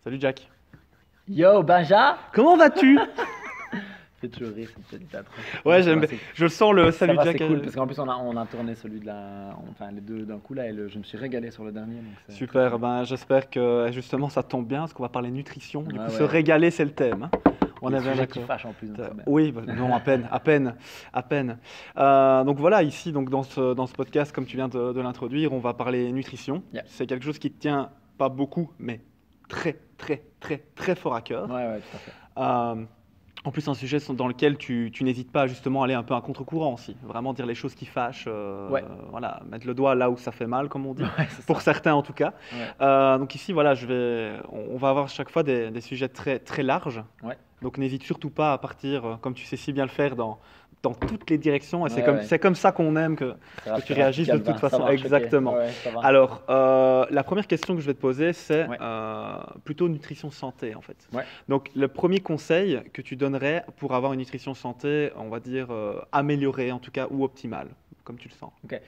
Salut Jack. Yo, Benja! Comment vas-tu? Fais toujours rire cette petite intro. Ouais, Non, ça j'aime va, bien. Je le sens le ça salut va, Jack. c'est cool parce qu'en plus on a tourné celui de la, enfin les deux d'un coup là et je me suis régalé sur le dernier donc c'est très Super, cool. ben, j'espère que justement ça tombe bien parce qu'on va parler nutrition. Du Ouais, coup, se ouais. régaler, c'est le thème, hein. On Et est bien sujet qui d'accord. fâche en plus donc c'est bien. Oui, bah, non, à peine, à peine, à peine. Donc voilà, ici, donc dans ce podcast, comme tu viens de l'introduire, on va parler nutrition. Yeah. C'est quelque chose qui te tient pas beaucoup, mais très, très, très, très fort à cœur. Ouais, ouais, tout à fait. Euh, En plus, un sujet dans lequel tu n'hésites pas justement à aller un peu à contre-courant aussi. Vraiment dire les choses qui fâchent, Ouais, voilà, mettre le doigt là où ça fait mal, comme on dit, ouais, c'est pour ça. certains en tout cas. Ouais, Donc ici, voilà, on va avoir chaque fois des sujets très, très larges. ouais, Donc n'hésite surtout pas à partir, comme tu sais si bien le faire, dans toutes les directions. Et ouais, ouais. c'est comme ça qu'on aime que tu C'est réagisses de toute Calvin, façon. savoir choquer. Exactement. Ouais, ça va. Alors, la première question que je vais te poser, c'est Ouais, plutôt nutrition santé en fait. ouais. Donc, le premier conseil que tu donnerais pour avoir une nutrition santé, on va dire améliorée en tout cas ou optimale, comme tu le sens. Ok.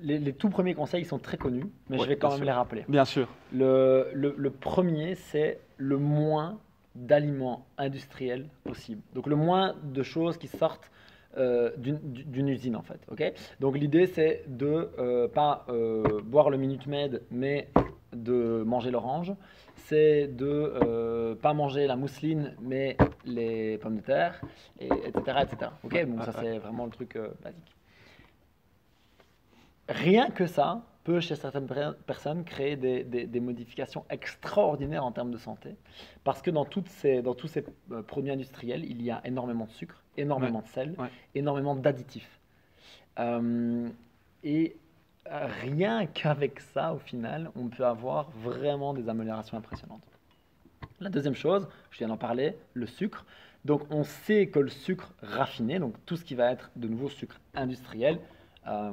Les tout premiers conseils ils sont très connus, mais je Oui, vais bien quand même sûr. les rappeler. Bien sûr. Le premier, c'est le moins d'aliments industriels possible. Donc le moins de choses qui sortent d'une usine en fait. Ok. Donc l'idée c'est de pas boire le Minute Maid, mais de manger l'orange. C'est de pas manger la mousseline, mais les pommes de terre, etc., etc. Ok. Ouais, Donc ouais, ça ouais. c'est vraiment le truc basique. Rien que ça peut, chez certaines personnes, créer des modifications extraordinaires en termes de santé. Parce que dans tous ces produits industriels, il y a énormément de sucre, Ouais, énormément de sel, ouais. énormément d'additifs. Euh, et rien qu'avec ça, au final, on peut avoir vraiment des améliorations impressionnantes. La deuxième chose, je viens d'en parler, le sucre. Donc on sait que le sucre raffiné, donc tout ce qui va être de nouveau sucre industriel, euh,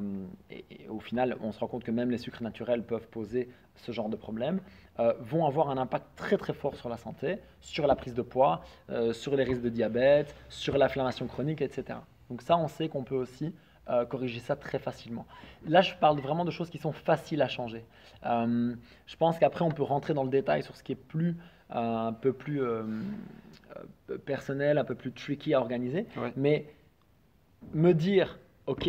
et au final on se rend compte que même les sucres naturels peuvent poser ce genre de problème, vont avoir un impact très très fort sur la santé, sur la prise de poids, sur les risques de diabète, sur l'inflammation chronique, etc. Donc ça on sait qu'on peut aussi corriger ça très facilement. Là je parle vraiment de choses qui sont faciles à changer. Je pense qu'après on peut rentrer dans le détail sur ce qui est un peu plus personnel, un peu plus tricky à organiser. Ouais. Mais me dire, ok,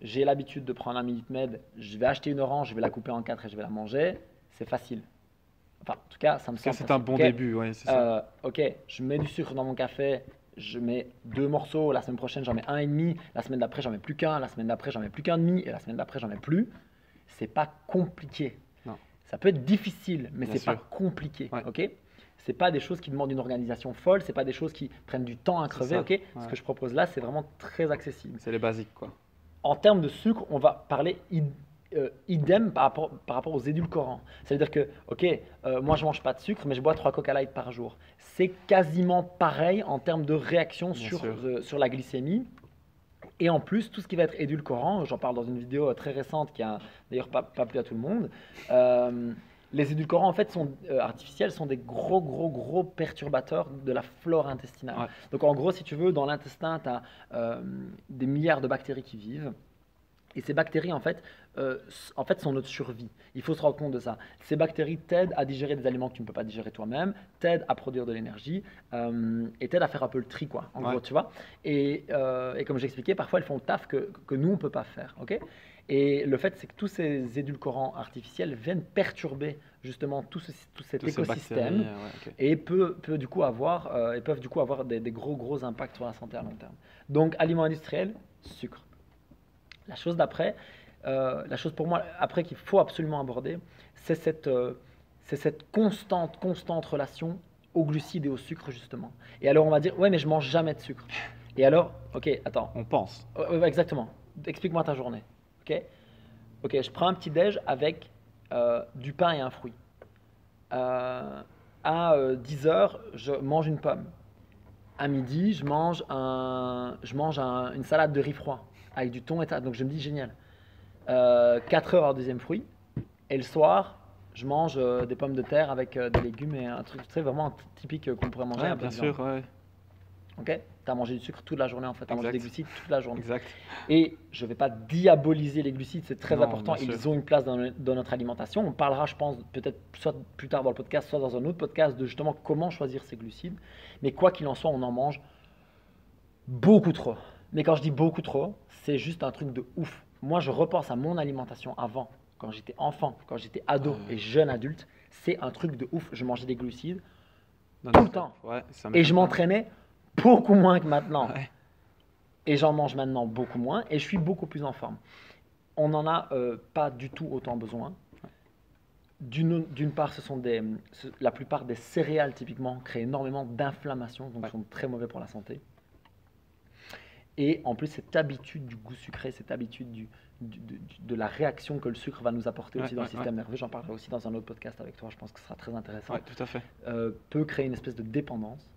j'ai l'habitude de prendre un Minute Maid, je vais acheter une orange, je vais la couper en quatre et je vais la manger, c'est facile. Enfin, en tout cas, ça me Parce que semble c'est un facile. bon Ok, début, ouais, c'est ça. ok, je mets du sucre dans mon café, je mets deux morceaux, la semaine prochaine j'en mets un et demi, la semaine d'après j'en mets plus qu'un, la semaine d'après j'en mets plus qu'un demi, et la semaine d'après j'en mets plus. C'est pas compliqué. Non, Ça peut être difficile, mais bien c'est pas sûr. compliqué, Ouais, ok? C'est pas des choses qui demandent une organisation folle, c'est pas des choses qui prennent du temps à c'est crever, ça. ok? Ce Ouais. que je propose là, c'est vraiment très accessible. C'est les basiques, quoi. En termes de sucre, on va parler idem par rapport aux édulcorants. C'est-à-dire que, ok, moi je mange pas de sucre, mais je bois 3 Coca Light par jour. C'est quasiment pareil en termes de réaction Bien sûr. sur la glycémie. Et en plus, tout ce qui va être édulcorant, j'en parle dans une vidéo très récente qui a d'ailleurs pas plu à tout le monde. euh, les édulcorants en fait artificiels sont des gros perturbateurs de la flore intestinale. Ouais. Donc en gros, si tu veux, dans l'intestin, tu as des milliards de bactéries qui vivent. Et ces bactéries, en fait, sont notre survie. Il faut se rendre compte de ça. Ces bactéries t'aident à digérer des aliments que tu ne peux pas digérer toi-même, t'aident à produire de l'énergie et t'aident à faire un peu le tri, quoi. En Ouais. gros, tu vois. Et comme j'expliquais, parfois elles font le taf que nous on peut pas faire, ok. Et le fait, c'est que tous ces édulcorants artificiels viennent perturber justement tout cet Toutes ces bactéries, écosystème ouais, ok. et du coup peuvent du coup avoir des gros impacts sur la santé à long terme. Donc, aliments industriels, sucre. La chose d'après, la chose pour moi après qu'il faut absolument aborder, c'est cette constante relation aux glucides et au sucre justement. Et alors on va dire, ouais mais je mange jamais de sucre. Et alors, ok, attends, On pense. ouais, exactement, explique-moi ta journée. Ok, ok, je prends un petit déj avec du pain et un fruit. À 10 heures, je mange une pomme. À midi, une salade de riz froid avec du thon et ça. Donc je me dis génial. 4 heures, un deuxième fruit. Et le soir, je mange des pommes de terre avec des légumes et un truc très vraiment typique qu'on pourrait manger, Ouais, un peu bien de viande. sûr, ouais. Ok, tu as mangé du sucre toute la journée en fait, tu as mangé des glucides toute la journée. Exact. Et je ne vais pas diaboliser les glucides, c'est très Non, important, bien sûr. ils ont une place dans notre alimentation. On parlera, je pense, peut-être soit plus tard dans le podcast, soit dans un autre podcast, de justement comment choisir ces glucides. Mais quoi qu'il en soit, on en mange beaucoup trop. Mais quand je dis beaucoup trop, c'est juste un truc de ouf. Moi, je repense à mon alimentation avant, quand j'étais enfant, quand j'étais ado et jeune adulte, c'est un truc de ouf. Je mangeais des glucides tout le temps. Ouais, ça Et je m'étonne pas. m'entraînais beaucoup moins que maintenant. Ouais. Et j'en mange maintenant beaucoup moins et je suis beaucoup plus en forme. On n'en a pas du tout autant besoin. D'une part, la plupart des céréales typiquement créent énormément d'inflammation, donc sont très mauvais pour la santé. Et en plus, cette habitude du goût sucré, cette habitude de la réaction que le sucre va nous apporter aussi dans le système nerveux, j'en parlerai aussi dans un autre podcast avec toi, je pense que ce sera très intéressant, tout à fait. peut créer une espèce de dépendance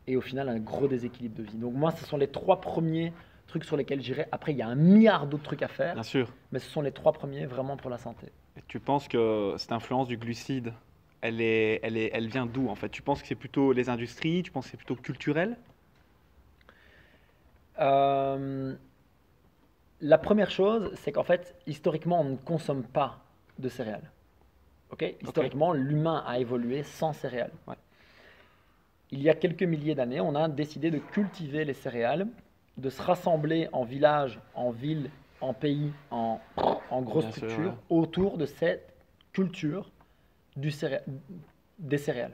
et au final un gros déséquilibre de vie. Donc moi, ce sont les 3 premiers trucs sur lesquels j'irai. Après, il y a un milliard d'autres trucs à faire, Bien sûr. mais ce sont les 3 premiers vraiment pour la santé. Et tu penses que cette influence du glucide, elle vient d'où en fait? Tu penses que c'est plutôt les industries? Tu penses que c'est plutôt culturel? La première chose, c'est qu'en fait, historiquement, on ne consomme pas de céréales. Okay? Historiquement, l'humain a évolué sans céréales. Ouais. Il y a quelques milliers d'années, on a décidé de cultiver les céréales, de se rassembler en villages, en villes, en pays, en grosses Bien sûr, structures, ouais. autour de cette culture des céréales.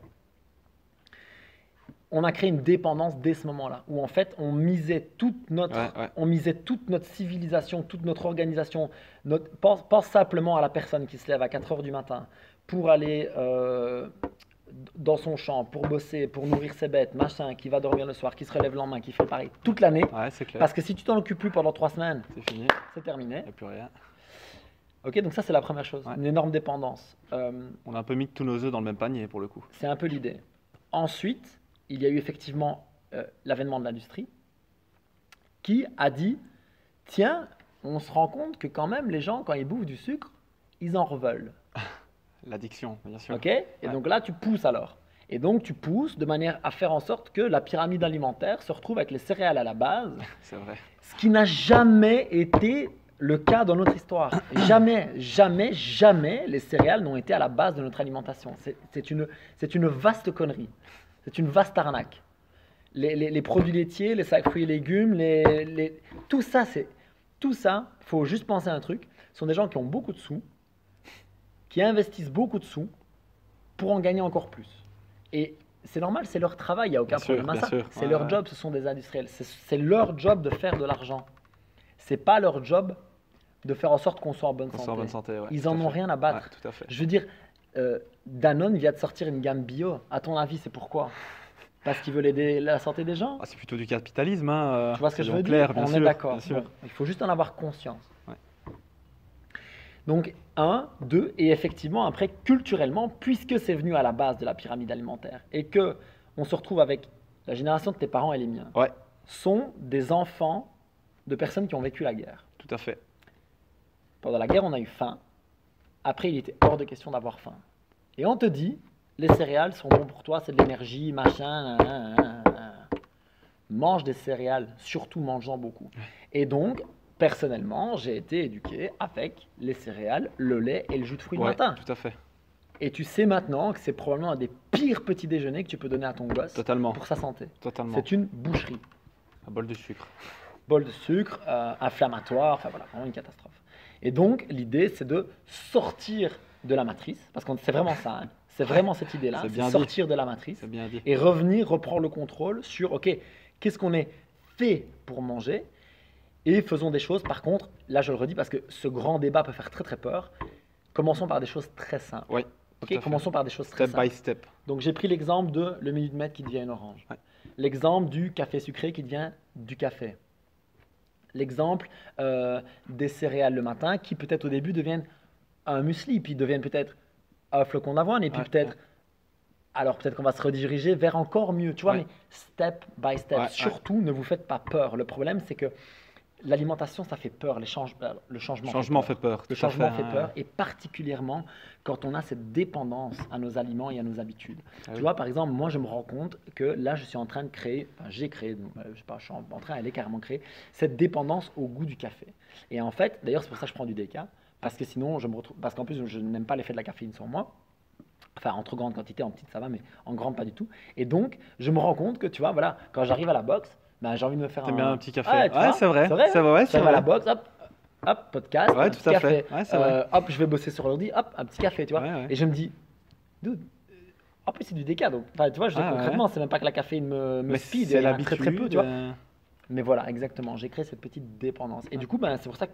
On a créé une dépendance dès ce moment-là, où en fait on misait toute notre civilisation, toute notre organisation. Pense simplement à la personne qui se lève à 4 heures du matin pour aller dans son champ, pour bosser, pour nourrir ses bêtes, machin, qui va dormir le soir, qui se relève le lendemain, qui fait pareil toute l'année. Ouais, c'est clair. Parce que si tu t'en occupes plus pendant 3 semaines, C'est fini, c'est terminé. il n'y a plus rien. Ok, donc ça c'est la première chose, une énorme dépendance. On a un peu mis tous nos œufs dans le même panier pour le coup. C'est un peu l'idée. Ensuite, il y a eu effectivement l'avènement de l'industrie qui a dit, tiens, on se rend compte que quand même les gens, quand ils bouffent du sucre, ils en reveulent. L'addiction, bien sûr. Ok. Et donc là, tu pousses alors. Et donc tu pousses de manière à faire en sorte que la pyramide alimentaire se retrouve avec les céréales à la base, C'est vrai. ce qui n'a jamais été le cas dans notre histoire. Jamais, jamais, jamais les céréales n'ont été à la base de notre alimentation. C'est une vaste connerie. C'est une vaste arnaque. Les produits laitiers, les sacs fruits et légumes, tout ça, il faut juste penser à un truc. Ce sont des gens qui ont beaucoup de sous, qui investissent beaucoup de sous pour en gagner encore plus. Et c'est normal, c'est leur travail, il n'y a aucun problème à ça. C'est leur job, ce sont des industriels. C'est leur job de faire de l'argent. C'est pas leur job de faire en sorte qu'on soit en bonne santé. Ils en ont rien à battre. Tout à fait. Je veux dire, Danone vient de sortir une gamme bio. À ton avis, c'est pourquoi? Parce qu'ils veulent aider la santé des gens? C'est plutôt du capitalisme. Hein, tu vois ce que je veux clair, dire? On est d'accord. Bon, il faut juste en avoir conscience. Ouais. Donc, 1, 2, et effectivement, après, culturellement, puisque c'est venu à la base de la pyramide alimentaire et que on se retrouve avec la génération de tes parents et les miens, sont des enfants de personnes qui ont vécu la guerre. Tout à fait. Pendant la guerre, on a eu faim. Après, il était hors de question d'avoir faim. Et on te dit, les céréales sont bons pour toi, c'est de l'énergie, machin. Mange des céréales, surtout mange-en beaucoup. Et donc, personnellement, j'ai été éduqué avec les céréales, le lait et le jus de fruits le matin. Tout à fait. Et tu sais maintenant que c'est probablement un des pires petits déjeuners que tu peux donner à ton gosse pour sa santé. Totalement. C'est une boucherie. Un bol de sucre. Bol de sucre, inflammatoire, enfin voilà, vraiment une catastrophe. Et donc, l'idée, c'est de sortir de la matrice, parce que c'est vraiment ça, hein. C'est vraiment cette idée-là, c'est sortir de la matrice et revenir, reprendre le contrôle sur, ok, qu'est-ce qu'on est fait pour manger et faisons des choses. Par contre, là, je le redis parce que ce grand débat peut faire très très peur. Commençons par des choses très simples. Oui. Okay, commençons par des choses très simples. Step by step. Donc, j'ai pris l'exemple de le Minute Maid qui devient une orange. L'exemple du café sucré qui devient du café. L'exemple des céréales le matin qui peut-être au début deviennent un muesli, puis deviennent peut-être un flocon d'avoine, et puis peut-être qu'on va se rediriger vers encore mieux, tu vois, mais step by step. Surtout, ne vous faites pas peur. Le problème, c'est que l'alimentation, ça fait peur, le changement Le fait changement peur. fait peur, Le tout à changement fait. fait peur, et particulièrement quand on a cette dépendance à nos aliments et à nos habitudes. Ah Tu oui. vois, par exemple, moi, je me rends compte que là, je suis en train de créer, enfin, j'ai créé, je sais pas, je suis en train, elle est carrément créée, cette dépendance au goût du café. Et en fait, d'ailleurs, c'est pour ça que je prends du déca, parce que sinon, je me retrouve, parce qu'en plus, je n'aime pas l'effet de la caféine sur moi. Enfin, en trop grande quantité, en petite, ça va, mais en grande, pas du tout. Et donc, je me rends compte que, tu vois, voilà, quand j'arrive à la boxe, ben, j'ai envie de me faire T'aimes bien un un. petit café? Ah, tu Ouais, vois, c'est vrai, c'est vrai, c'est hein. vrai, c'est J'arrive à la vrai. boxe, hop, hop, podcast, Ouais, un tout petit à fait. café. Ouais, c'est vrai. Hop, je vais bosser sur l'ordi, hop, un petit café, tu vois. Ouais, ouais. Et je me dis, dude, en plus, c'est du déca. Donc, enfin, tu vois, je dis Ah, ouais. concrètement, c'est même pas que la caféine me Mais speed, c'est il y en a très très peu, l'habitude. tu vois. Mais voilà, exactement, j'ai créé cette petite dépendance. Et Ouais, du coup, ben, c'est pour ça que,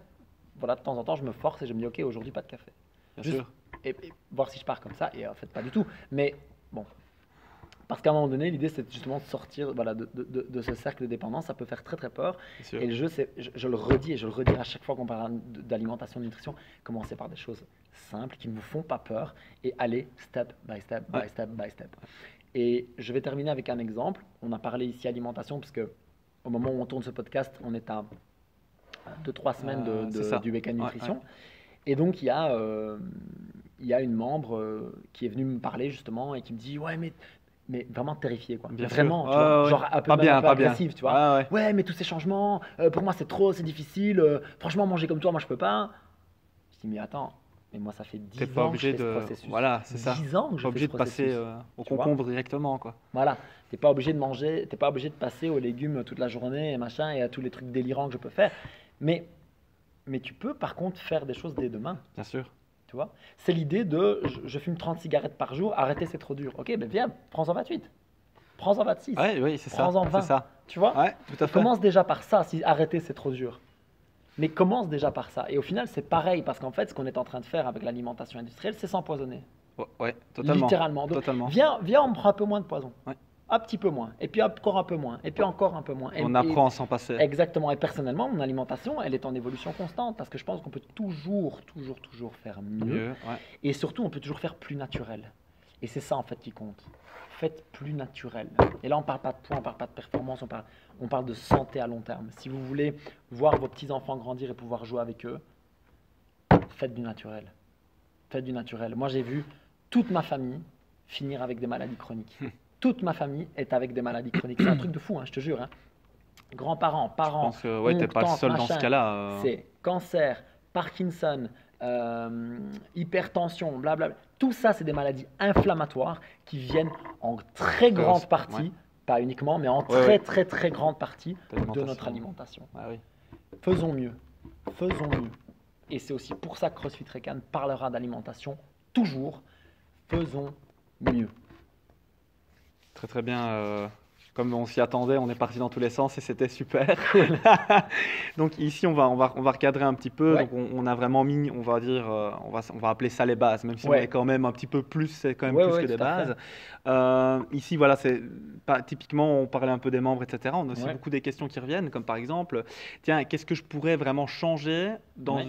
voilà, de temps en temps, je me force et je me dis, ok, aujourd'hui, pas de café. bien Juste, sûr. et voir si je pars comme ça, et en fait, pas du tout. Mais bon, parce qu'à un moment donné, l'idée, c'est justement de sortir, voilà, de ce cercle de dépendance. Ça peut faire très très peur. Bien sûr. Et le jeu, je le redis et je le redirai à chaque fois qu'on parle d'alimentation, de nutrition. Commencez par des choses simples qui ne vous font pas peur et allez step by step Ouais. by step by step. Et je vais terminer avec un exemple. On a parlé ici alimentation, parce que au moment où on tourne ce podcast, on est à 2-3 semaines C'est ça. du Week-end Ouais, Nutrition. ouais. Et donc, il y a une membre qui est venue me parler justement et qui me dit, ouais, mais vraiment terrifiée, quoi. Bien sûr. Vraiment, tu Ouais, vois, ouais. genre un peu, Pas même bien, un peu pas bien. agressive, tu vois. Ouais, ouais. Ouais, mais tous ces changements, pour moi c'est trop, c'est difficile. Franchement, manger comme toi, moi je peux pas. Je dis, mais attends, mais moi ça fait T'es 10 pas ans que je obligé fais ce de. processus. Voilà, c'est ça. 10 ans que je Pas fais obligé ce de passer processus. au Tu vois. concombre directement, quoi. Voilà, t'es pas obligé de manger, t'es pas obligé de passer aux légumes toute la journée et machin et à tous les trucs délirants que je peux faire. Mais, mais tu peux par contre faire des choses dès demain. Bien sûr. Tu vois, c'est l'idée de je fume 30 cigarettes par jour, arrêter c'est trop dur. Ok, ben viens, prends-en 28, prends-en 26, Ouais, oui, c'est ça. prends-en C'est 20. ça. Tu vois, Ouais, tout à fait. commence déjà par ça si arrêter c'est trop dur. Mais commence déjà par ça. Et au final, c'est pareil parce qu'en fait, ce qu'on est en train de faire avec l'alimentation industrielle, c'est s'empoisonner. Ouais, ouais, totalement. Littéralement. Donc, Totalement. viens, on prend un peu moins de poison. Ouais. Un petit peu moins. Et puis encore un peu moins. Et puis encore un peu moins. On apprend à s'en passer. Exactement. Et personnellement, mon alimentation, elle est en évolution constante parce que je pense qu'on peut toujours faire mieux. Mieux, ouais. Et surtout, on peut toujours faire plus naturel. Et c'est ça en fait qui compte. Faites plus naturel. Et là, on ne parle pas de poids, on ne parle pas de performance, on parle de santé à long terme. Si vous voulez voir vos petits-enfants grandir et pouvoir jouer avec eux, faites du naturel. Faites du naturel. Moi, j'ai vu toute ma famille finir avec des maladies chroniques. Toute ma famille est avec des maladies chroniques. C'est un truc de fou, hein, je te jure. Hein. Grands-parents, Je parents, pense que ouais, t'es oncles, pas le tantes, seul dans machin. ce cas-là. C'est cancer, Parkinson, hypertension, blablabla. Tout ça, c'est des maladies inflammatoires qui viennent en très grande partie, ouais. pas uniquement, mais en Ouais, très grande partie de D'alimentation. notre alimentation. Ah oui. Faisons mieux. Faisons mieux. Et c'est aussi pour ça que CrossFit Recan parlera d'alimentation toujours. Faisons mieux. Très très bien. Comme on s'y attendait, on est parti dans tous les sens et c'était super. Donc ici, on va recadrer un petit peu. Ouais. Donc on a vraiment mis, on va dire, on va appeler ça les bases, même si on Ouais. est quand même un petit peu plus, c'est quand même Ouais, plus ouais, que des tout à fait. bases. Ici, voilà, c'est pas typiquement, on parlait un peu des membres, etc. On a aussi Ouais. beaucoup des questions qui reviennent, comme par exemple, tiens, qu'est-ce que je pourrais vraiment changer dans Ouais.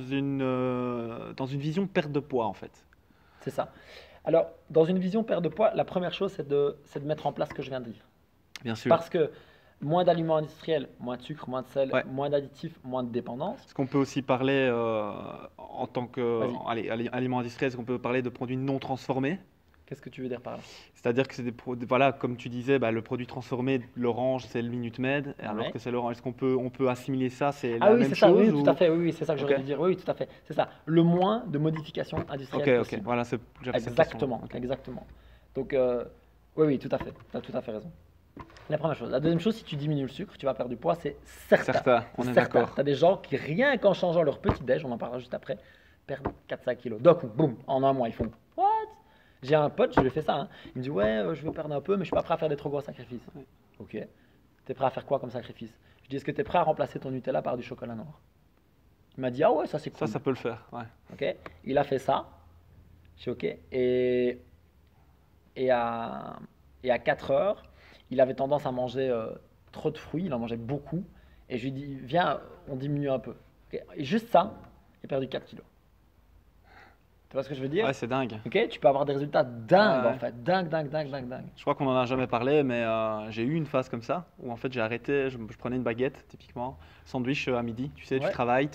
dans une vision perte de poids en fait? C'est ça. Alors, dans une vision perte de poids, la première chose, c'est de mettre en place ce que je viens de dire. Bien sûr. Parce que moins d'aliments industriels, moins de sucre, moins de sel, Ouais. moins d'additifs, moins de dépendance. Est-ce qu'on peut aussi parler en tant que Vas-y. aliment industriel, est-ce qu'on peut parler de produits non transformés? Qu'est-ce que tu veux dire par là? C'est-à-dire que c'est voilà, comme tu disais, bah, le produit transformé, l'orange, c'est le Minute Maid, alors Ouais. que c'est l'orange. Est-ce on peut assimiler ça, c'est Ah la oui, même c'est ça, chose oui, ou- tout à fait, oui, c'est ça que j'aurais Ok. dû dire, oui, tout à fait, c'est ça. Le moins de modifications industrielles Ok, possible. voilà, j'avais cette Exactement, question. Ok. exactement. Donc, oui, tout à fait, tu as tout à fait raison. La première chose. La deuxième chose, si tu diminues le sucre, tu vas perdre du poids, c'est certain. Certain, on est d'accord. Tu as des gens qui, rien qu'en changeant leur petit déj, on en parlera juste après, perdent 4-5 kilos. D'un coup, boum, en un mois, ils font what? J'ai un pote, je lui ai fait ça. Hein. Il me dit ouais, je veux perdre un peu, mais je suis pas prêt à faire des trop gros sacrifices. Ouais. Ok. T'es prêt à faire quoi comme sacrifice? Je dis est-ce que t'es prêt à remplacer ton Nutella par du chocolat noir? Il m'a dit ah ouais, ça c'est cool. Ça peut le faire. Ouais. Ok. Il a fait ça. Je suis ok. Et à 4 heures, il avait tendance à manger trop de fruits, il en mangeait beaucoup. Et je lui dis, viens, on diminue un peu. Ok. Et juste ça, il a perdu 4 kilos. Tu vois ce que je veux dire? Ouais, c'est dingue. Ok, tu peux avoir des résultats dingues Ouais. en fait, dingue, dingue, dingue, dingue, dingue. Je crois qu'on en a jamais parlé, mais j'ai eu une phase comme ça où en fait j'ai arrêté, je prenais une baguette typiquement, sandwich à midi, tu sais, tu Ouais. travailles,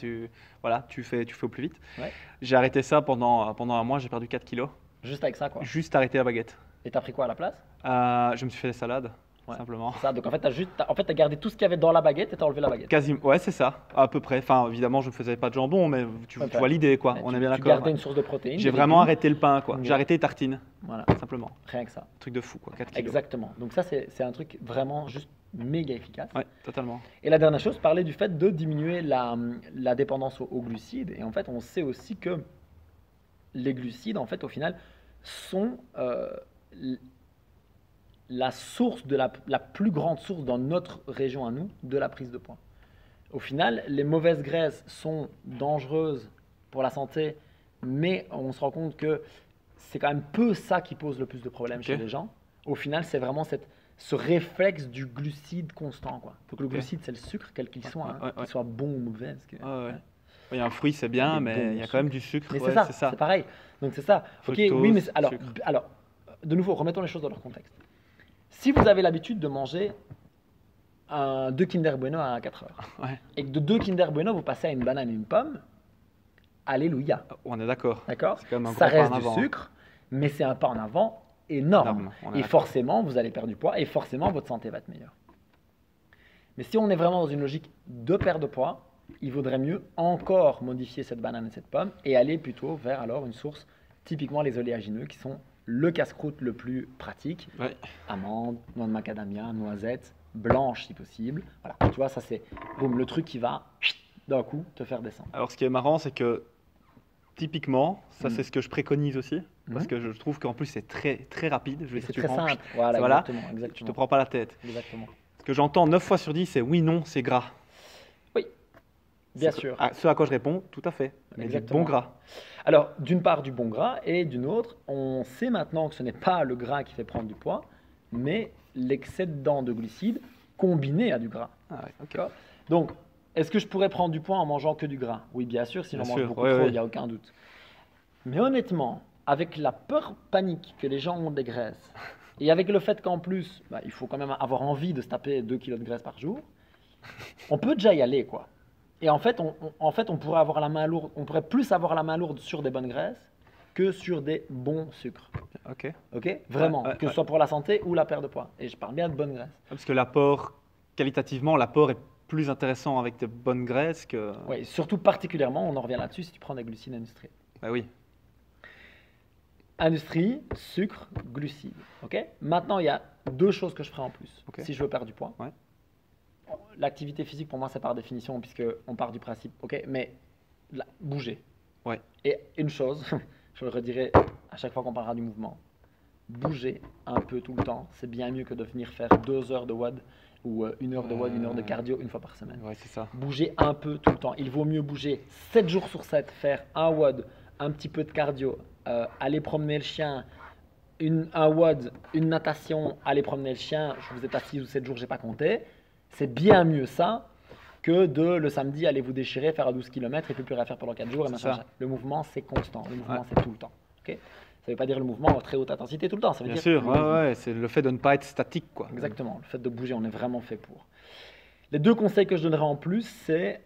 voilà, tu fais au plus vite. Ouais. J'ai arrêté ça pendant un mois, j'ai perdu 4 kilos, Juste avec ça quoi. juste arrêter la baguette. Et t'as pris quoi à la place? Je me suis fait des salades, Ouais. simplement. C'est ça, donc en fait t'as gardé tout ce qu'il y avait dans la baguette et t'as enlevé la baguette. Quasiment, ouais, c'est ça, à peu près. Enfin, évidemment, je ne faisais pas de jambon, mais tu Ouais, vois l'idée, quoi. Mais On tu- est bien Tu d'accord. gardais Ouais. une source de protéines. J'ai des vraiment légumes. arrêté le pain, quoi. Ouais. J'ai arrêté les tartines, Voilà, simplement. rien que ça. Truc de fou, quoi. 4 kilos. Exactement. Donc ça c'est un truc vraiment juste méga efficace. Ouais, totalement. Et la dernière chose, parler du fait de diminuer la dépendance aux glucides. Et en fait, on sait aussi que les glucides, en fait, au final, sont la source la plus grande source dans notre région à nous de la prise de poids. Au final, les mauvaises graisses sont dangereuses pour la santé, mais on se rend compte que c'est quand même peu ça qui pose le plus de problèmes Ok. chez les gens. Au final, c'est vraiment ce réflexe du glucide constant, quoi. Donc le Ok. glucide, c'est le sucre, quel qu'il soit, hein, Ouais, ouais. qu'il soit bon ou mauvais. Parce que, Ouais. Oui, un fruit, c'est bien, Des mais bons il y a quand même du sucre. Mais Ouais, c'est ça, c'est pareil. Donc c'est ça. Ok, Fructose, oui, mais alors, sucre. de nouveau, remettons les choses dans leur contexte. Si vous avez l'habitude de manger 2 Kinder Bueno à 4 heures, Ouais, et que de 2 Kinder Bueno, vous passez à une banane et une pomme, alléluia. on est d'accord. D'accord? C'est quand même un Ça gros pas reste en du avant. sucre, mais c'est un pas en avant énorme. Énorme, on est Et d'accord. forcément, vous allez perdre du poids et forcément, votre santé va être meilleure. Mais si on est vraiment dans une logique de perte de poids, il vaudrait mieux encore modifier cette banane et cette pomme et aller plutôt vers alors une source, typiquement les oléagineux, qui sont le casse-croûte le plus pratique. Ouais. Amandes, noix de macadamia, noisettes, blanches si possible. Voilà, tu vois, ça c'est boum, le truc qui va d'un coup te faire descendre. Alors, ce qui est marrant, c'est que typiquement, ça, Mm. c'est ce que je préconise aussi, parce Mhm. que je trouve qu'en plus, c'est très, très rapide. Je veux Et dire, c'est tu très prends, simple. Voilà, voilà, exactement, tu te exactement. prends pas la tête. Exactement. Ce que j'entends 9 fois sur 10, c'est oui, non, c'est gras. Oui, bien C'est- sûr. Ce à quoi je réponds, tout à fait. Mais du Exactement. bon gras. Alors, d'une part du bon gras et d'une autre, on sait maintenant que ce n'est pas le gras qui fait prendre du poids, mais l'excédent de glucides combiné à du gras. Ah ouais, ok. D'accord? Donc, est-ce que je pourrais prendre du poids en mangeant que du gras? Oui, bien sûr, si j'en Bien mange sûr, beaucoup ouais, trop, il ouais. n'y a aucun doute. Mais honnêtement, avec la peur panique que les gens ont des graisses, et avec le fait qu'en plus, bah, il faut quand même avoir envie de se taper 2 kilos de graisse par jour, on peut déjà y aller, quoi. Et en fait, on pourrait avoir la main lourde, on pourrait plus avoir la main lourde sur des bonnes graisses que sur des bons sucres. Ok. Ok? Vraiment, Ouais, que ce ouais. soit pour la santé ou la perte de poids. Et je parle bien de bonnes graisses. Parce que qualitativement, l'apport est plus intéressant avec de bonnes graisses que. Oui, surtout particulièrement, on en revient là-dessus, si tu prends des glucides industriels. Bah oui. Industrie, sucre, glucides. Ok? Maintenant, il y a deux choses que je ferai en plus Ok. si je veux perdre du poids. Ouais. L'activité physique, pour moi, c'est par définition, puisque on part du principe. Ok? Mais bouger. Ouais. Et une chose, je le redirai à chaque fois qu'on parlera du mouvement, bouger un peu tout le temps, c'est bien mieux que de venir faire 2 heures de WOD ou 1 heure de WOD, 1 heure de cardio une fois par semaine. Ouais, c'est ça. Bouger un peu tout le temps. Il vaut mieux bouger 7 jours sur 7, faire un WOD, un petit peu de cardio, aller promener le chien, un WOD, une natation, aller promener le chien. Je vous êtes à 6 ou 7 jours, j'ai pas compté. C'est bien mieux ça que de le samedi aller vous déchirer, faire à 12 km et puis plus rien faire pendant 4 jours. Et C'est machin, ça. machin. Le mouvement, c'est constant. Le mouvement, Ouais. c'est tout le temps. Ok? Ça ne veut pas dire le mouvement à très haute intensité tout le temps. Ça veut Bien dire sûr, le ouais, mouvement. ouais, c'est le fait de ne pas être statique, quoi. Exactement, le fait de bouger, on est vraiment fait pour. Les deux conseils que je donnerais en plus, c'est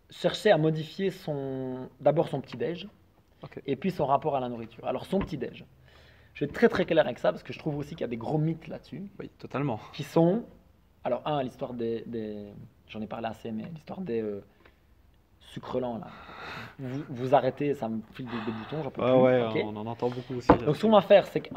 chercher à modifier d'abord son petit-déj Ok. et puis son rapport à la nourriture. Alors son petit-déj, je vais être très très clair avec ça parce que je trouve aussi qu'il y a des gros mythes là-dessus Oui, totalement. qui sont, alors l'histoire j'en ai parlé assez, mais l'histoire des sucres lents là. Vous arrêtez, ça me file des boutons, j'en peux Ouais, plus. ouais, ok. on en entend beaucoup aussi. Donc, ce qu'on va faire, c'est que,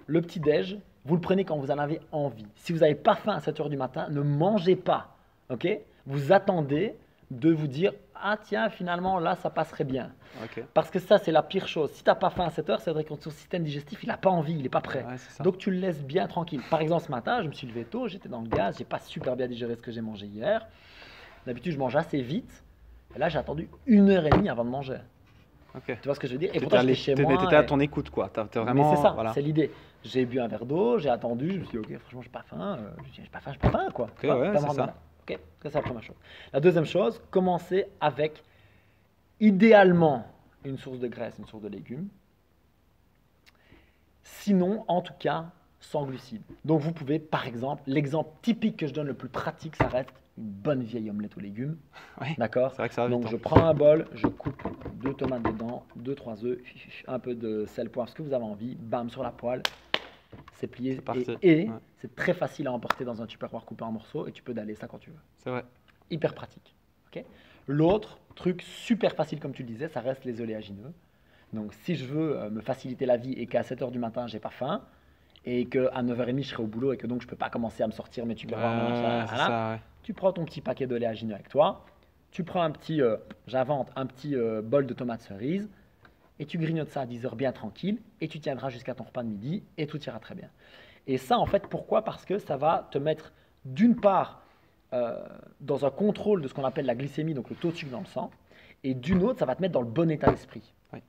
le petit-déj, vous le prenez quand vous en avez envie. Si vous n'avez pas faim à 7 h du matin, ne mangez pas. Ok? Vous attendez de vous dire, ah tiens, finalement, là, ça passerait bien. Ok. Parce que ça, c'est la pire chose. Si tu n'as pas faim à 7 h, c'est vrai que ton système digestif, il n'a pas envie, il n'est pas prêt. Ouais, c'est ça. Donc, tu le laisses bien tranquille. Par exemple, ce matin, je me suis levé tôt, j'étais dans le gaz, j'ai pas super bien digéré ce que j'ai mangé hier. D'habitude, je mange assez vite. Et là, j'ai attendu 1h30 avant de manger. Ok. Tu vois ce que je veux dire? Et pourtant, j'étais chez moi. T'étais à et- ton écoute, quoi. T'es vraiment. Mais c'est ça, Voilà. c'est l'idée. J'ai bu un verre d'eau, j'ai attendu, je me suis dit, ok, franchement, j'ai pas faim. J'ai pas faim, j'ai pas faim, quoi. Tu vois, ouais, pas c'est marre de ça. là. Ok, ça c'est la première chose. La deuxième chose, commencez avec Idéalement, une source de graisse, une source de légumes. Sinon, en tout cas, sans glucides. Donc vous pouvez, par exemple, l'exemple typique que je donne le plus pratique, ça reste une bonne vieille omelette aux légumes. Ouais, D'accord? c'est vrai que ça va vite, Donc hein. je prends un bol, je coupe 2 tomates dedans, 2-3 œufs, un peu de sel, poivre, ce que vous avez envie, bam, sur la poêle, c'est plié. C'est parti. Et Ouais. c'est très facile à emporter dans un tupperware coupé en morceaux et tu peux daller ça quand tu veux. C'est vrai. Hyper pratique. Ok. L'autre truc super facile, comme tu le disais, ça reste les oléagineux. Donc si je veux me faciliter la vie et qu'à 7h du matin, j'ai pas faim, et qu'à 9h30, je serai au boulot et que donc je peux pas commencer à me sortir mes tupperwares, Ouais, c'est ça, ouais. tu prends ton petit paquet d'oléagineux avec toi, tu prends un petit, j'invente, un petit bol de tomates cerises, et tu grignotes ça à 10h bien tranquille, et tu tiendras jusqu'à ton repas de midi, et tout ira très bien. Et ça, en fait, pourquoi? Parce que ça va te mettre, d'une part, dans un contrôle de ce qu'on appelle la glycémie, donc le taux de sucre dans le sang, et d'une autre, ça va te mettre dans le bon état d'esprit. Oui.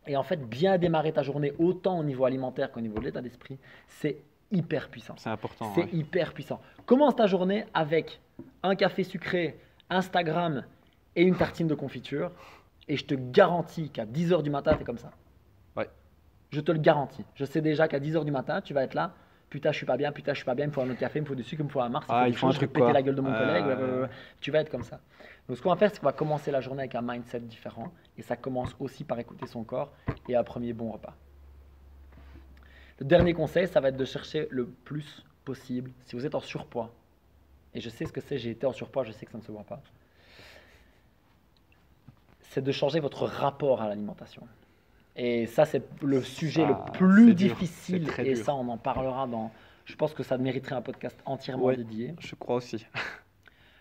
Et en fait, bien démarrer ta journée, autant au niveau alimentaire qu'au niveau de l'état d'esprit, c'est hyper puissant. C'est important. C'est Ouais. hyper puissant. Commence ta journée avec un café sucré, Instagram et une tartine de confiture. Et je te garantis qu'à 10h du matin, tu es comme ça. Ouais. Je te le garantis. Je sais déjà qu'à 10h du matin, tu vas être là. Putain, je suis pas bien, putain, je suis pas bien, il me faut un autre café, il me faut du sucre, il me faut un Mars, Ah, il il faut faut des un choses, je vais truc, péter quoi. la gueule de mon collègue. Blablabla. Tu vas être comme ça. Donc ce qu'on va faire, c'est qu'on va commencer la journée avec un mindset différent. Et ça commence aussi par écouter son corps et un premier bon repas. Le dernier conseil, ça va être de chercher le plus possible. Si vous êtes en surpoids, et je sais ce que c'est, j'ai été en surpoids, je sais que ça ne se voit pas, c'est de changer votre rapport à l'alimentation. Et ça, c'est le sujet Ça, le plus c'est dur. difficile. C'est très Et dur. ça, on en parlera dans... Je pense que ça mériterait un podcast entièrement Ouais. dédié. Je crois aussi.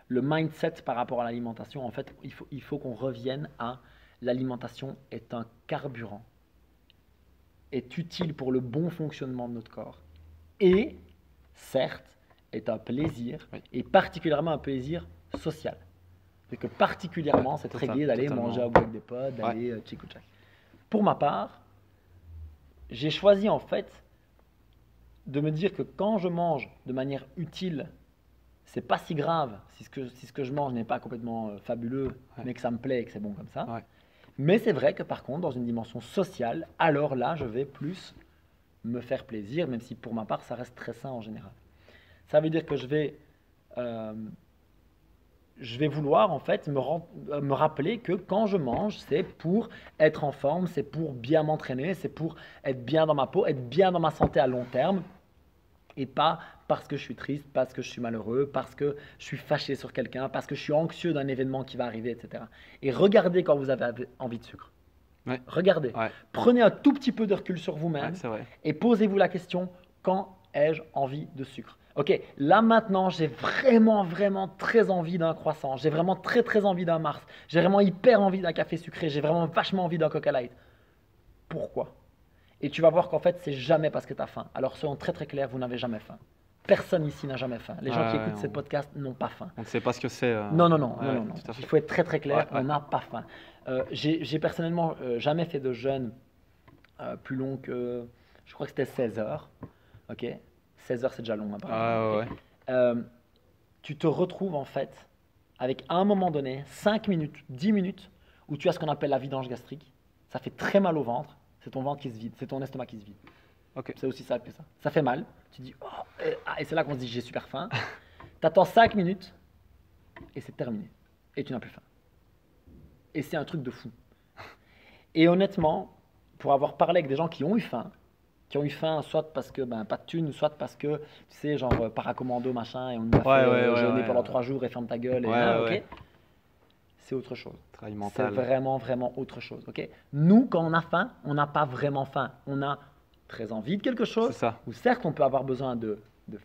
Le mindset par rapport à l'alimentation, en fait, il faut qu'on revienne à l'alimentation est un carburant, est utile pour le bon fonctionnement de notre corps. Et, certes, est un plaisir, Oui. et particulièrement un plaisir social. C'est que particulièrement, Ouais, c'est très total- gai d'aller totalement. manger à bout avec des potes, d'aller tchic ou tchac. Pour ma part, j'ai choisi en fait de me dire que quand je mange de manière utile, c'est pas si grave si ce que je mange n'est pas complètement fabuleux, Ouais. mais que ça me plaît et que c'est bon comme ça. Ouais. Mais c'est vrai que par contre, dans une dimension sociale, alors là, je vais plus me faire plaisir, même si pour ma part, ça reste très sain en général. Ça veut dire que je vais vouloir en fait me rappeler que quand je mange, c'est pour être en forme, c'est pour bien m'entraîner, c'est pour être bien dans ma peau, être bien dans ma santé à long terme, et pas parce que je suis triste, parce que je suis malheureux, parce que je suis fâché sur quelqu'un, parce que je suis anxieux d'un événement qui va arriver, etc. Et regardez quand vous avez envie de sucre. Ouais. Regardez. Ouais. Prenez un tout petit peu de recul sur Ouais, vous-même c'est vrai. et posez-vous la question, quand ai-je envie de sucre? Ok, là maintenant, j'ai vraiment, vraiment très envie d'un croissant. J'ai vraiment très, très envie d'un Mars. J'ai vraiment hyper envie d'un café sucré. J'ai vraiment vachement envie d'un Coca Light. Pourquoi? Et tu vas voir qu'en fait, c'est jamais parce que tu as faim. Alors, soyons très, très clairs, vous n'avez jamais faim. Personne ici n'a jamais faim. Les gens qui écoutent ces podcasts n'ont pas faim. On ne sait pas ce que c'est. Non, non, non, Ouais, non, non, non. tout à fait. Il faut être très, très clair, Ouais, ouais. on n'a pas faim. J'ai personnellement jamais fait de jeûne plus long que, je crois que c'était 16 heures. Ok, 16 heures, c'est déjà long. Hein, par Ah, exemple, ouais, ok. ouais. Tu te retrouves en fait avec à un moment donné 5 minutes, 10 minutes où tu as ce qu'on appelle la vidange gastrique. Ça fait très mal au ventre. C'est ton ventre qui se vide, c'est ton estomac qui se vide. Ok. C'est aussi simple que ça. Ça fait mal. Tu dis, oh, et c'est là qu'on se dit, j'ai super faim. Tu attends 5 minutes et c'est terminé. Et tu n'as plus faim. Et c'est un truc de fou. Et honnêtement, pour avoir parlé avec des gens qui ont eu faim soit parce que pas de thunes, soit parce que, tu sais, genre paracommando, machin, et on nous a fait jeûner pendant 3 jours et ferme ta gueule, et là, ok. C'est autre chose. Travail C'est mental. vraiment, vraiment autre chose, ok. Nous, quand on a faim, on n'a pas vraiment faim. On a très envie de quelque chose. C'est ça. Ou certes, on peut avoir besoin de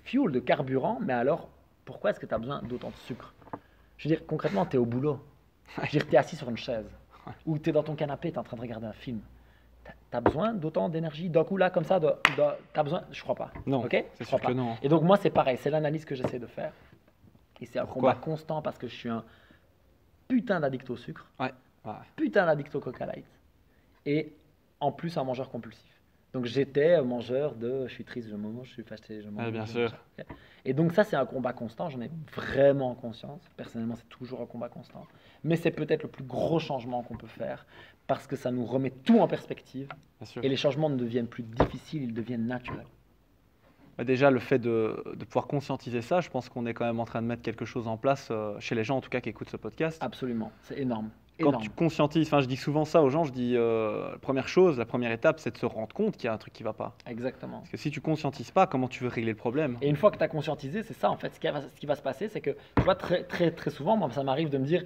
fuel, de carburant, mais alors, pourquoi est-ce que tu as besoin d'autant de sucre? Je veux dire, concrètement, tu es au boulot. Je veux dire, tu es assis sur une chaise. Ou tu es dans ton canapé, tu es en train de regarder un film. Tu as besoin d'autant d'énergie d'un coup là, comme ça, tu as besoin? Je crois pas. Non, ok, c'est sûr que non. Et donc, moi, c'est pareil. C'est l'analyse que j'essaie de faire. Et c'est un Pourquoi? combat constant parce que je suis un putain d'addict au sucre. Ouais. Ouais. Putain d'addict au Coca Light. Et en plus, un mangeur compulsif. Donc j'étais mangeur de je suis triste, je mange, je suis fâché, je mange. Bien je sûr. mange. Ok. Et donc ça, c'est un combat constant, j'en ai vraiment conscience. Personnellement, c'est toujours un combat constant. Mais c'est peut-être le plus gros changement qu'on peut faire parce que ça nous remet tout en perspective Bien sûr. et les changements ne deviennent plus difficiles, ils deviennent naturels. Déjà, le fait de pouvoir conscientiser ça, je pense qu'on est quand même en train de mettre quelque chose en place chez les gens, en tout cas, qui écoutent ce podcast. Absolument, c'est énorme. Quand Énorme. tu conscientises, enfin, je dis souvent ça aux gens, je dis la première chose, la première étape, c'est de se rendre compte qu'il y a un truc qui va pas. Exactement. Parce que si tu conscientises pas, comment tu veux régler le problème? Et une fois que tu as conscientisé, c'est ça en fait. Ce qui va se passer, c'est que, tu vois, très souvent, moi, ça m'arrive de me dire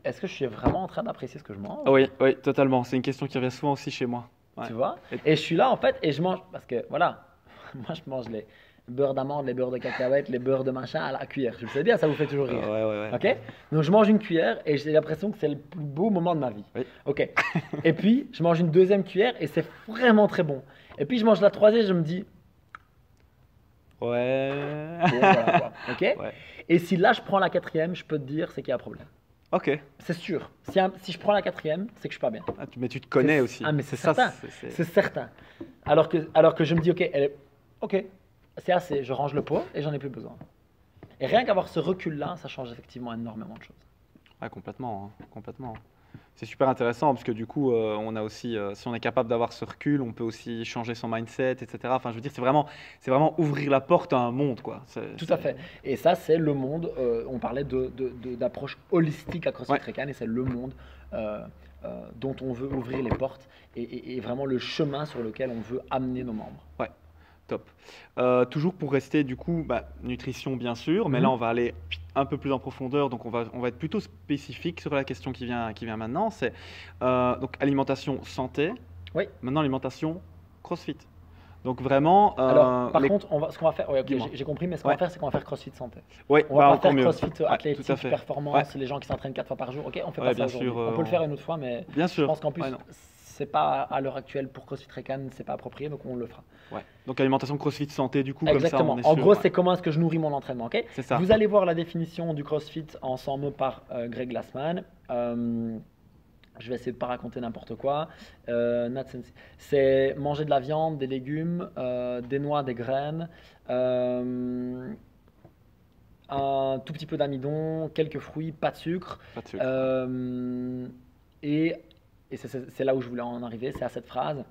est-ce que je suis vraiment en train d'apprécier ce que je mange? Ah oui, oui, totalement. C'est une question qui revient souvent aussi chez moi. Ouais. Tu vois? Et- Et je suis là en fait, et je mange, parce que voilà, moi je mange les beurres d'amande, les beurres de cacahuètes, les beurres de machin à la cuillère. Je le sais bien, ça vous fait toujours rire. ouais. Ok? Donc je mange une cuillère et j'ai l'impression que c'est le plus beau moment de ma vie. Oui. Ok. Et puis je mange une deuxième cuillère et c'est vraiment très bon. Et puis je mange la troisième et je me dis, Ouais. bon, voilà quoi. Ok? Ouais. Et si là je prends la quatrième, je peux te dire c'est qu'il y a un problème. Ok. C'est sûr. Si je prends la quatrième, c'est que je suis pas bien. Mais tu te connais C'est- aussi. Ah, mais c'est ça. certain. C'est certain. Alors que je me dis, ok, c'est assez, je range le pot et j'en ai plus besoin. Et rien qu'avoir ce recul-là, ça change effectivement énormément de choses. Ouais, complètement, hein, complètement. C'est super intéressant parce que du coup, on a aussi, si on est capable d'avoir ce recul, on peut aussi changer son mindset, etc. Enfin, je veux dire, c'est vraiment ouvrir la porte à un monde, quoi. Tout à fait. Et ça, c'est le monde, on parlait d'approche holistique à CrossFit Ouais. Recon, et c'est le monde dont on veut ouvrir les portes et vraiment le chemin sur lequel on veut amener nos membres. Top. Toujours pour rester du coup, nutrition bien sûr, mais Mhm. là on va aller un peu plus en profondeur, donc on va être plutôt spécifique sur la question qui vient maintenant. C'est donc alimentation santé. Oui. Maintenant alimentation CrossFit. Donc vraiment. Alors, par contre, ce qu'on va faire, ouais, ok, Dis-moi. j'ai compris, mais ce qu'on Ouais. va faire, c'est qu'on va faire CrossFit santé. ouais, On va pas encore faire mieux. CrossFit Ouais, athlétique, tout à fait. performance, les gens qui s'entraînent 4 fois par jour. Ok, on fait Ouais, pas ça bien aujourd'hui. sûr, On peut le faire une autre fois, mais Bien je sûr. pense qu'en plus, Ouais, non. c'est pas à l'heure actuelle pour CrossFit Recon, c'est pas approprié, donc on le fera. Ouais. Donc alimentation CrossFit santé du coup Exactement. comme ça on est En sûr. gros, Ouais. c'est comment est-ce que je nourris mon entraînement. Ok. C'est ça. Vous allez voir la définition du CrossFit en 100 mots par Greg Glassman. Je vais essayer de pas raconter n'importe quoi. Nat Sensei. C'est manger de la viande, des légumes, des noix, des graines, un tout petit peu d'amidon, quelques fruits, pas de sucre. Pas de sucre. Et c'est là où je voulais en arriver, c'est à cette phrase.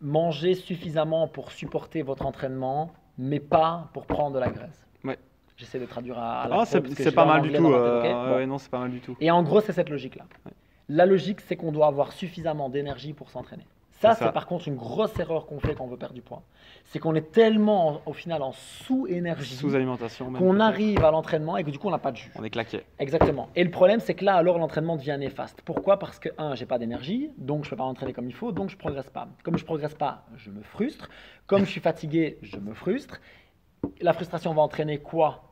Mangez suffisamment pour supporter votre entraînement, mais pas pour prendre de la graisse. Ouais. J'essaie de traduire à la Ah, pro, c'est parce que c'est je pas l'ai en mal du anglais tout. dans ma tête, ok. Bon. Ouais, non, c'est pas mal du tout. Et en gros, c'est cette logique-là. Ouais. La logique, c'est qu'on doit avoir suffisamment d'énergie pour s'entraîner. Ça, C'est ça. c'est par contre une grosse erreur qu'on fait quand on veut perdre du poids. C'est qu'on est tellement, au final, en sous-énergie Sous-alimentation. même qu'on peut-être. arrive à l'entraînement et que du coup, on n'a pas de jus. On est claqué. Exactement. Et le problème, c'est que là, alors, l'entraînement devient néfaste. Pourquoi? Parce que, j'ai pas d'énergie, donc je peux pas m'entraîner comme il faut, donc je progresse pas. Comme je progresse pas, je me frustre. Comme je suis fatigué, je me frustre. La frustration va entraîner quoi?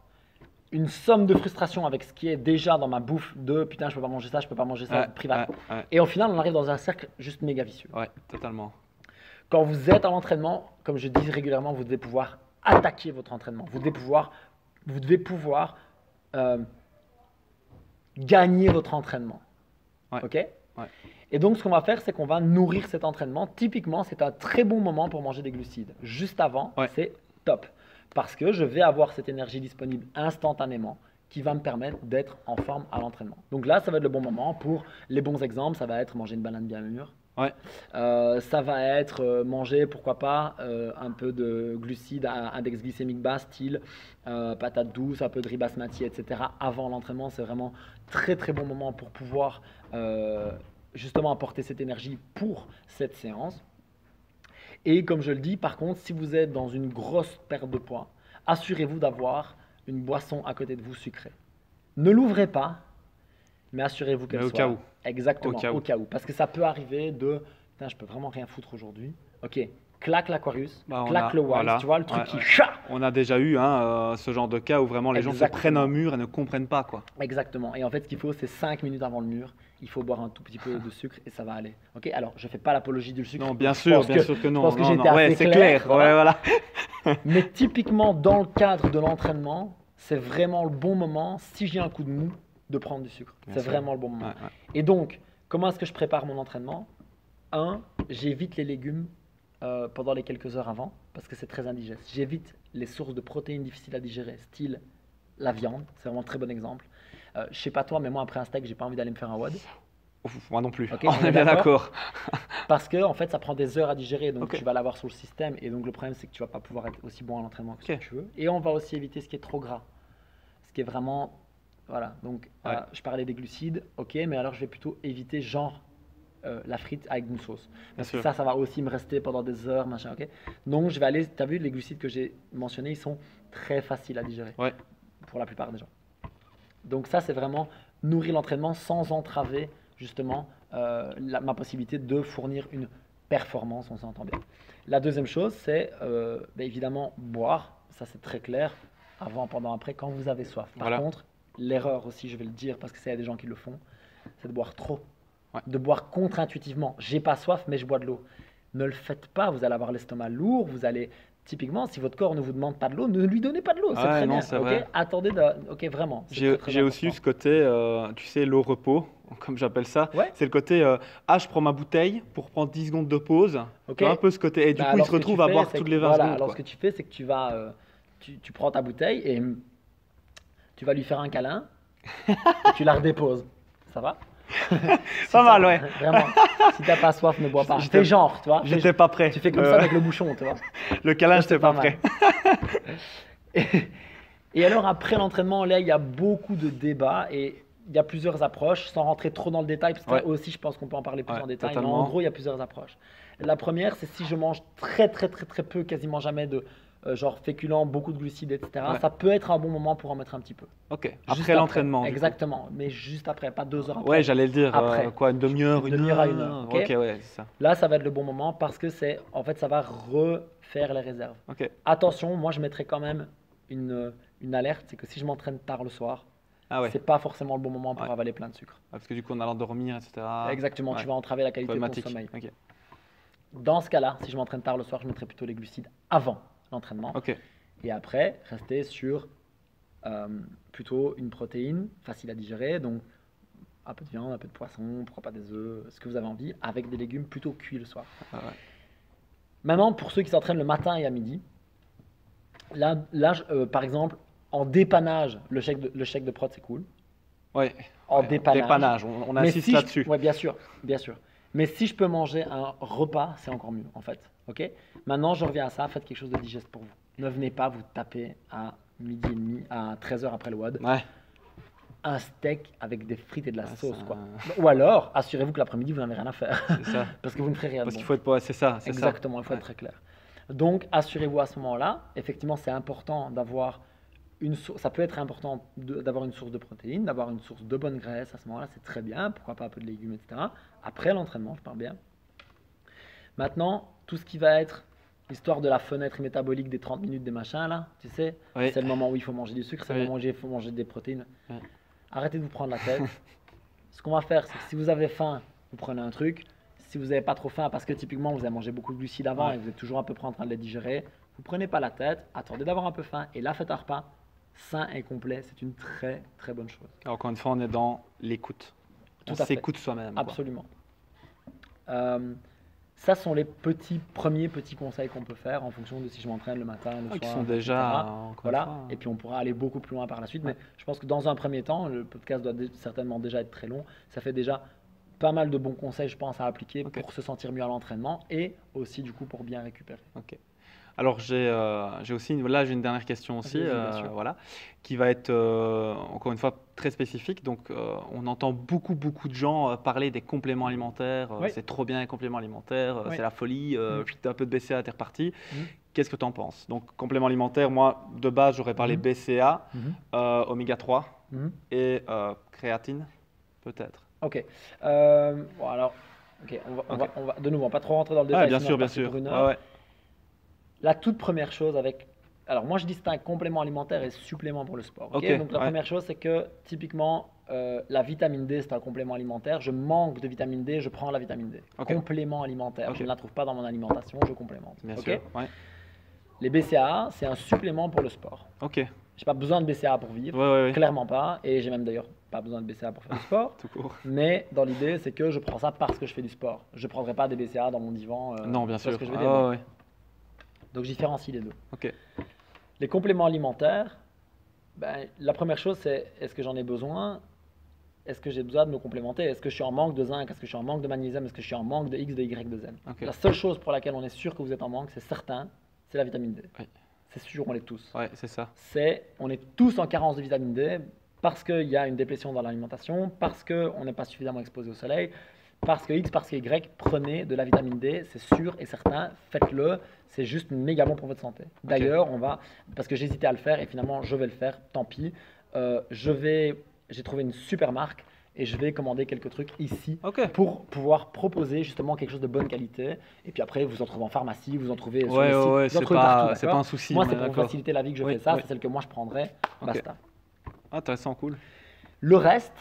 Une somme de frustration avec ce qui est déjà dans ma bouffe de putain, je peux pas manger ça, je peux pas manger ça, privat. Ouais, Et au final, on arrive dans un cercle juste méga vicieux. ouais, totalement. Quand vous êtes à l'entraînement, comme je dis régulièrement, vous devez pouvoir attaquer votre entraînement. Vous devez pouvoir gagner votre entraînement. Ouais. Ok? Et donc, ce qu'on va faire, c'est qu'on va nourrir cet entraînement. Typiquement, c'est un très bon moment pour manger des glucides. Juste avant, Ouais. c'est top. Parce que je vais avoir cette énergie disponible instantanément qui va me permettre d'être en forme à l'entraînement. Donc là, ça va être le bon moment pour les bons exemples. Ça va être manger une banane bien mûre. Ouais. Ça va être manger, pourquoi pas, un peu de glucides à index glycémique bas, style patate douce, un peu de riz basmati, etc. Avant l'entraînement, c'est vraiment très très bon moment pour pouvoir justement apporter cette énergie pour cette séance. Et comme je le dis, par contre, si vous êtes dans une grosse perte de poids, assurez-vous d'avoir une boisson à côté de vous sucrée. Ne l'ouvrez pas, mais assurez-vous qu'elle Mais au soit... cas où. Exactement, Au cas où. Parce que ça peut arriver de « Putain, je peux vraiment rien foutre aujourd'hui. » Ok, claque l'Aquarius, Bah, on claque a- le Wise, voilà. tu vois, le truc Ouais, qui... ouais. Cha On a déjà eu ce genre de cas où vraiment les gens se Exactement. prennent un mur et ne comprennent pas, quoi. Exactement. Et en fait, ce qu'il faut, c'est 5 minutes avant le mur. Il faut boire un tout petit peu de sucre et ça va aller. Ok. Alors, je fais pas l'apologie du sucre. Non, bien Je sûr pense que non. je pense que non, j'ai non. été Ouais, assez c'est clair, clair. voilà. Ouais, voilà. Mais typiquement, dans le cadre de l'entraînement, c'est vraiment le bon moment, si j'ai un coup de mou, de prendre du sucre. Bien C'est sûr. vraiment le bon moment. Ouais, ouais. Et donc, comment est-ce que je prépare mon entraînement? j'évite les légumes pendant les quelques heures avant parce que c'est très indigeste. J'évite les sources de protéines difficiles à digérer, style la viande, c'est vraiment un très bon exemple. Je sais pas toi, mais moi après un steak, j'ai pas envie d'aller me faire un WOD. Ouf, moi non plus. Ok, On on est est bien d'accord. d'accord. Parce que en fait, ça prend des heures à digérer, donc Ok. tu vas l'avoir sur le système. Et donc le problème, c'est que tu vas pas pouvoir être aussi bon à l'entraînement que ce que Ok. tu veux. Et on va aussi éviter ce qui est trop gras, ce qui est vraiment, voilà. Donc Ouais. je parlais des glucides, ok, mais alors je vais plutôt éviter genre la frite avec une sauce, parce que sûr. ça va aussi me rester pendant des heures, machin, ok. Donc je vais aller. T'as vu les glucides que j'ai mentionnés, ils sont très faciles à digérer Ouais. pour la plupart des gens. Donc ça, c'est vraiment nourrir l'entraînement sans entraver justement ma possibilité de fournir une performance, on s'entend bien. La deuxième chose, c'est évidemment boire, ça c'est très clair, avant, pendant, après, quand vous avez soif. Par Voilà. contre, l'erreur aussi, je vais le dire parce que c'est des gens qui le font, c'est de boire trop, Ouais. de boire contre-intuitivement. J'ai pas soif, mais je bois de l'eau. Ne le faites pas, vous allez avoir l'estomac lourd, vous allez... Typiquement, si votre corps ne vous demande pas de l'eau, ne lui donnez pas de l'eau, c'est Ouais, très non, bien. c'est Ok, vrai. attendez, ok, vraiment. C'est J'ai très, très j'ai aussi eu important. ce côté, tu sais, l'eau repos, comme j'appelle ça. Ouais. C'est le côté, je prends ma bouteille pour prendre 10 secondes de pause. Ok. Tu vois un peu ce côté. Et du Bah, coup, il alors, se ce que tu retrouve à fais, boire c'est toutes que- les 20 voilà, secondes, alors quoi. ce que tu fais, c'est que tu vas, tu prends ta bouteille et tu vas lui faire un câlin et tu la redéposes. Ça va? Si Pas t'as- mal, ouais. Vraiment. Si t'as pas soif, ne bois pas. J'étais- Fais genre, tu vois. J'étais pas prêt. Tu fais comme ça avec le bouchon, tu vois. Le câlin, Ça, j'étais c'est pas pas prêt. Et, et alors après l'entraînement, là, il y a beaucoup de débats et il y a plusieurs approches, sans rentrer trop dans le détail, parce que Ouais. ça aussi, je pense qu'on peut en parler plus Ouais, en détail. Mais totalement. en gros, il y a plusieurs approches. La première, c'est si je mange très peu, quasiment jamais de genre féculents, beaucoup de glucides, etc. Ouais. Ça peut être un bon moment pour en mettre un petit peu. Ok. Juste Après l'entraînement. du coup. Exactement, mais juste après, pas 2 heures après. Ouais, j'allais le dire. Après. Quoi, une demi-heure, Une une demi-heure à heure. une heure, ok. Ok, ouais, c'est ça. Là, ça va être le bon moment parce que en fait, ça va refaire les réserves. Ok. Attention, moi, je mettrais quand même une alerte, c'est que si je m'entraîne tard le soir, Ah ouais. c'est pas forcément le bon moment pour Ouais. avaler plein de sucre. Parce que du coup, en allant dormir, etc. Exactement, Ouais. tu vas entraver la qualité de ton Problématique. sommeil. Ok. Dans ce cas-là, si je m'entraîne tard le soir, je mettrai plutôt les glucides avant l'entraînement. Ok. Et après, rester sur plutôt une protéine facile à digérer, donc un peu de viande, un peu de poisson, pourquoi pas des œufs, ce que vous avez envie, avec des légumes plutôt cuits le soir. Ah ouais. Maintenant, pour ceux qui s'entraînent le matin et à midi, là par exemple, en dépannage, le shake de prot, c'est cool. Ouais. En Ouais, dépannage. on Mais insiste si je- là-dessus. Ouais, bien sûr, bien sûr. Mais si je peux manger un repas, c'est encore mieux, en fait. Ok. Maintenant, je reviens à ça. Faites quelque chose de digeste pour vous. Ne venez pas vous taper à midi et demi, à 13h après le WOD, Ouais. un steak avec des frites et de la Ouais, sauce, ça- quoi. Ou alors, assurez-vous que l'après-midi, vous n'avez rien à faire. C'est ça. Parce que vous ne ferez rien de Parce bon. qu'il faut être. Ouais, c'est ça. C'est ça. Exactement, il faut Ouais. être très clair. Donc, assurez-vous à ce moment-là. Effectivement, c'est important d'avoir une source. Ça peut être important d'avoir une source de protéines, d'avoir une source de bonne graisse. À ce moment-là, c'est très bien. Pourquoi pas un peu de légumes, etc. Après l'entraînement, je parle bien. Maintenant, tout ce qui va être histoire de la fenêtre métabolique des 30 minutes des machins, là, tu sais, Oui. c'est le moment où il faut manger du sucre, c'est le Oui. moment où il faut manger des protéines. Ouais. Arrêtez de vous prendre la tête. Ce qu'on va faire, c'est que si vous avez faim, vous prenez un truc. Si vous n'avez pas trop faim, parce que typiquement vous avez mangé beaucoup de glucides avant Ouais. et vous êtes toujours à peu près en train de les digérer, vous prenez pas la tête, attendez d'avoir un peu faim et là faites un repas sain et complet. C'est une très très bonne chose. Encore une fois, on est dans l'écoute. Tout On à fait. s'écoute soi-même. quoi. Absolument. Ça sont les premiers petits conseils qu'on peut faire en fonction de si je m'entraîne le matin, le Ah, qui soir, sont etc. déjà. Encore une Voilà, fois, et puis on pourra aller beaucoup plus loin par la suite. Ouais. Mais je pense que dans un premier temps, le podcast doit certainement déjà être très long. Ça fait déjà pas mal de bons conseils, je pense, à appliquer Ok. pour se sentir mieux à l'entraînement et aussi du coup pour bien récupérer. Ok. Alors j'ai aussi j'ai une dernière question aussi, Vas-y, bien sûr. voilà, qui va être encore une fois très spécifique. Donc on entend beaucoup de gens parler des compléments alimentaires. Oui. C'est trop bien les compléments alimentaires, Oui. c'est la folie. Mm. Un peu de BCA, t'es reparti. Mm. Qu'est-ce que tu en penses? Donc compléments alimentaires, moi de base j'aurais parlé Mhm. BCA, Mhm. oméga 3 Mhm. et créatine, peut-être. Ok. Bon alors, ok, Ok. on va de nouveau, on va pas trop rentrer dans le Ah, détail. bien sinon sûr, on va bien passer sûr. pour une Ouais, heure. ouais. La toute première chose avec. Alors, moi, je distingue complément alimentaire et supplément pour le sport. Ok. Ok, Donc, la ouais. première chose, c'est que typiquement, la vitamine D, c'est un complément alimentaire. Je manque de vitamine D, je prends la vitamine D. Ok. Complément alimentaire. Ok. Je ne la trouve pas dans mon alimentation, je complémente. Bien Ok. sûr. Ouais. Les BCAA, c'est un supplément pour le sport. Ok. J'ai pas besoin de BCAA pour vivre. Ouais, ouais, ouais. Clairement pas. Et j'ai même d'ailleurs pas besoin de BCA pour faire du sport. Tout court. Mais dans l'idée, c'est que je prends ça parce que je fais du sport. Je ne prendrai pas des BCA dans mon divan. Non, bien tu vois sûr. ce que je veux dire. Ah, ouais. Donc, je différencie les deux. Ok. Les compléments alimentaires, ben, la première chose, c'est est-ce que j'en ai besoin? Est-ce que j'ai besoin de me complémenter? Est-ce que je suis en manque de zinc? Est-ce que je suis en manque de magnésium? Est-ce que je suis en manque de X, de Y, de Z? Ok. La seule chose pour laquelle on est sûr que vous êtes en manque, c'est certain, c'est la vitamine D. Oui. C'est sûr, on l'est tous. Ouais, c'est ça. On est tous en carence de vitamine D parce qu'il y a une déplétion dans l'alimentation, parce qu'on n'est pas suffisamment exposé au soleil, parce que X, parce que Y, prenez de la vitamine D, c'est sûr et certain, faites-le, c'est juste méga bon pour votre santé. D'ailleurs, parce que j'hésitais à le faire et finalement je vais le faire, tant pis. J'ai trouvé une super marque et je vais commander quelques trucs ici Ok. pour pouvoir proposer justement quelque chose de bonne qualité. Et puis après, vous en trouvez en pharmacie, vous en trouvez sur Ouais, les sites, ouais, vous en c'est trouvez partout, pas d'accord. un souci. Moi, on c'est est pour d'accord. faciliter la vie que je Oui, fais ça, oui. c'est celle que moi je prendrais, Ok. basta. Intéressant, cool. Le reste,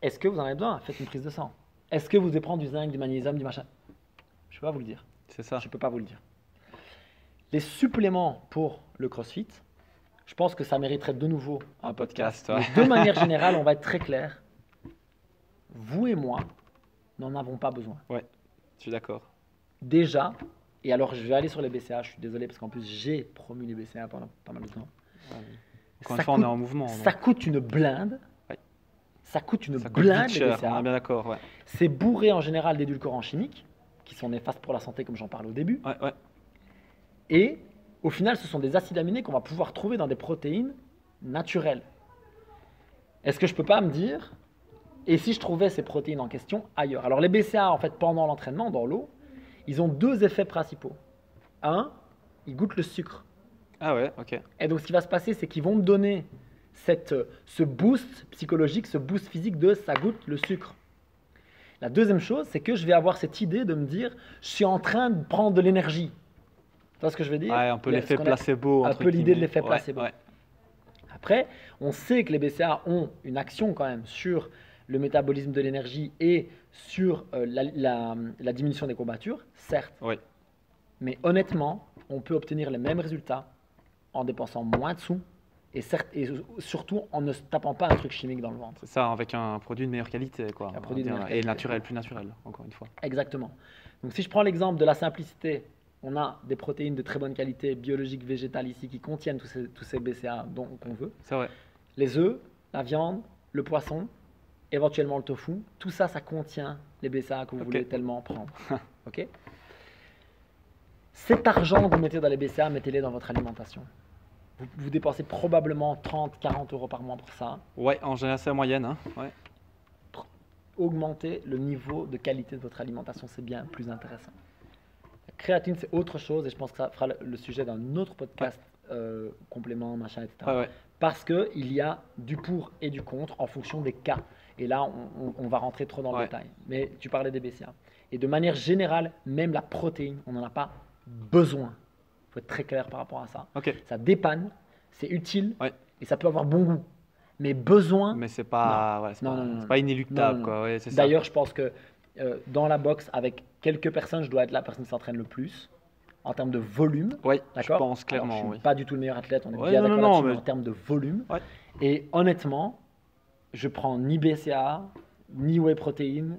est-ce que vous en avez besoin? Faites une prise de sang. Est-ce que vous devez prendre du zinc, du magnésium, du machin? Je ne peux pas vous le dire. C'est ça. Je ne peux pas vous le dire. Les suppléments pour le CrossFit, je pense que ça mériterait de nouveau un podcast. Podcast, ouais. Mais de manière générale, on va être très clair. Vous et moi n'en avons pas besoin. Je suis d'accord. Déjà, et alors je vais aller sur les BCA, je suis désolé parce qu'en plus j'ai promu les BCA pendant pas mal de temps. Encore Ça une fois, on est coûte- en mouvement. Ça coûte une blinde. Ouais. Ça coûte une Ça coûte blinde vite les cher, BCA. on est bien d'accord. Ouais. C'est bourré en général d'édulcorants chimiques qui sont néfastes pour la santé comme j'en parle au début. Ouais, ouais. Et au final, ce sont des acides aminés qu'on va pouvoir trouver dans des protéines naturelles. Est-ce que je peux pas me dire, et si je trouvais ces protéines en question ailleurs? Alors les BCA, en fait, pendant l'entraînement, dans l'eau, ils ont deux effets principaux. Un, ils goûtent le sucre. Ah ouais, ok. Et donc ce qui va se passer, c'est qu'ils vont me donner ce boost psychologique, ce boost physique de ça goûte le sucre. La deuxième chose, c'est que je vais avoir cette idée de me dire, je suis en train de prendre de l'énergie. Tu vois ce que je veux dire? Ouais, un peu Ce l'effet qu'on a- placebo. un entre peu l'idée de guillemets. l'effet Ouais, placebo. ouais. Après, on sait que les BCA ont une action quand même sur le métabolisme de l'énergie et sur la diminution des courbatures, certes. Ouais. Mais honnêtement, on peut obtenir les mêmes résultats en dépensant moins de sous et surtout en ne se tapant pas un truc chimique dans le ventre. C'est ça, avec un produit de meilleure qualité, quoi. Un on produit de va dire. meilleure Et qualité. naturel, plus naturel, encore une fois. Exactement. Donc si je prends l'exemple de la simplicité, on a des protéines de très bonne qualité, biologiques, végétales ici, qui contiennent tous ces BCA qu'on veut. C'est vrai. Les œufs, la viande, le poisson, éventuellement le tofu, tout ça, ça contient les BCA que vous Ok. voulez tellement prendre. Ok. Cet argent que vous mettez dans les BCA, mettez-les dans votre alimentation. Vous dépensez probablement 30, 40 euros par mois pour ça. Ouais, en général, c'est la moyenne. Hein. Ouais. Augmenter le niveau de qualité de votre alimentation, c'est bien plus intéressant. La créatine, c'est autre chose et je pense que ça fera le sujet d'un autre podcast, complément, machin, etc. Ouais, ouais. Parce qu'il y a du pour et du contre en fonction des cas. Et là, on va rentrer trop dans le Ouais. détail. Mais tu parlais des BCA. Et de manière générale, même la protéine, on n'en a pas besoin. Il faut être très clair par rapport à ça. Ok. Ça dépanne, c'est utile Ouais. et ça peut avoir bon goût. Mais besoin, Mais c'est pas, ouais, c'est Non, pas, non, non, c'est non. pas inéluctable, Non, non, quoi. Ouais, c'est ça. d'ailleurs, je pense que dans la boxe, avec quelques personnes, je dois être la personne qui s'entraîne le plus en termes de volume. Ouais, je D'accord. pense clairement, Alors, je ne oui. suis pas du tout le meilleur athlète, on est Ouais, bien non, d'accord non, là-dessus, mais- mais en termes de volume. Ouais. Et honnêtement, je prends ni BCA, ni whey protein,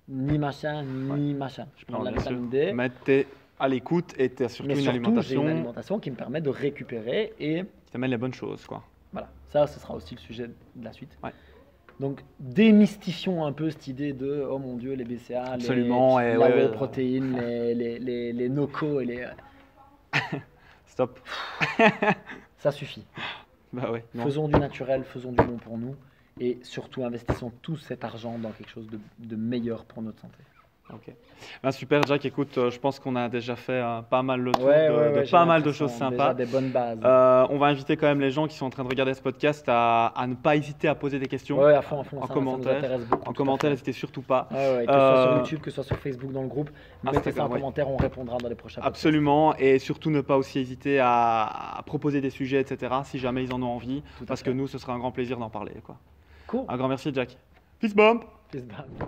ni machin, ni machin. Je prends Non, de la bien sûr. vitamine D, Mais t'es à l'écoute et t'as surtout mais une surtout, j'ai alimentation une alimentation qui me permet de récupérer et qui t'amène les bonnes choses, quoi. voilà. Ça, ce sera aussi le sujet de la suite. Ouais. Donc, démystifions un peu cette idée de oh mon Dieu, les BCA, Absolument, et la ouais, whey ouais. protein, les NOCO et les. Stop. Ça suffit. Bah ouais. Non. Faisons du naturel, faisons du bon pour nous et surtout investissons tout cet argent dans quelque chose de meilleur pour notre santé. Ok. Ben, super, Jack. Écoute, je pense qu'on a déjà fait pas mal le tour de j'ai pas mal de l'impression, choses sympas. Déjà des bonnes bases. On va inviter quand même les gens qui sont en train de regarder ce podcast à ne pas hésiter à poser des questions Ouais, à fond, en ça nous commentaire. intéresse beaucoup. En tout à commentaire, fait. n'hésitez surtout pas. Ouais, que ce soit sur Euh, YouTube, que ce soit sur Facebook dans le groupe, mettez ça en Instagram, ouais. commentaire, on répondra dans les prochains podcasts. Absolument, et surtout ne pas aussi hésiter à proposer des sujets, etc. si jamais ils en ont envie, Tout à parce fait. que nous, ce sera un grand plaisir d'en parler, quoi. Cool. Un grand merci, Jack. Peace bomb. Peace, bye.